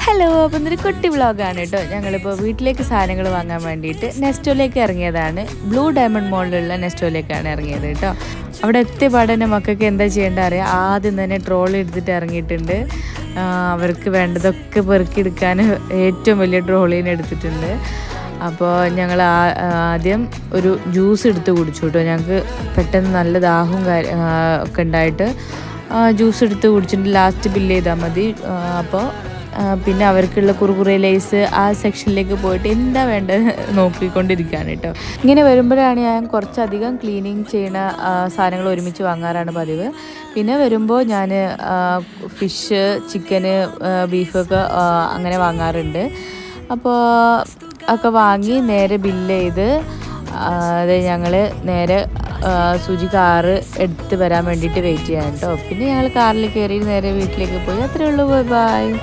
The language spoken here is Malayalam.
ഹലോ, അപ്പം ഇതൊരു കുട്ടി വ്ളോഗാണ് കേട്ടോ. ഞങ്ങളിപ്പോൾ വീട്ടിലേക്ക് സാധനങ്ങൾ വാങ്ങാൻ വേണ്ടിയിട്ട് നെസ്റ്റോയിലേക്ക് ഇറങ്ങിയതാണ്. ബ്ലൂ ഡയമണ്ട് മോളിലുള്ള നെസ്റ്റോയിലേക്കാണ് ഇറങ്ങിയത് കേട്ടോ. അവിടെ എത്തിയ പാടന്നെ മക്കൾക്ക് എന്താ ചെയ്യേണ്ട അറിയാം. ആദ്യം തന്നെ ട്രോളി എടുത്തിട്ട് ഇറങ്ങിയിട്ടുണ്ട്. അവർക്ക് വേണ്ടതൊക്കെ പെറുക്കിയെടുക്കാൻ ഏറ്റവും വലിയ ട്രോളീനെ എടുത്തിട്ടുണ്ട്. അപ്പോൾ ഞങ്ങൾ ആദ്യം ഒരു ജ്യൂസ് എടുത്ത് കുടിച്ചു കേട്ടോ. ഞങ്ങൾക്ക് പെട്ടെന്ന് നല്ല ദാഹവും ഒക്കെ ഉണ്ടായിട്ട് ജ്യൂസ് എടുത്ത് കുടിച്ചിട്ട് ലാസ്റ്റ് ബില്ല് ചെയ്താൽ മതി. അപ്പോൾ പിന്നെ അവർക്കുള്ള കുറുകുറെ ലേസ് ആ സെക്ഷനിലേക്ക് പോയിട്ട് എന്താ വേണ്ടത് നോക്കിക്കൊണ്ടിരിക്കുകയാണ് കേട്ടോ. ഇങ്ങനെ വരുമ്പോഴാണ് ഞാൻ കുറച്ചധികം ക്ലീനിങ് ചെയ്യുന്ന സാധനങ്ങൾ ഒരുമിച്ച് വാങ്ങാറാണ് പതിവ്. പിന്നെ വരുമ്പോൾ ഞാൻ ഫിഷ്, ചിക്കന്, ബീഫൊക്കെ അങ്ങനെ വാങ്ങാറുണ്ട്. അപ്പോൾ ഒക്കെ വാങ്ങി നേരെ ബില്ല് ചെയ്ത് അത് ഞങ്ങൾ നേരെ സുജി കാറ് എടുത്ത് വരാൻ വേണ്ടിയിട്ട് വെയിറ്റ് ചെയ്യാം കേട്ടോ. പിന്നെ ഞങ്ങൾ കാറിൽ കയറി നേരെ വീട്ടിലേക്ക് പോയി. അത്രയേ ഉള്ളൂ. ബൈ.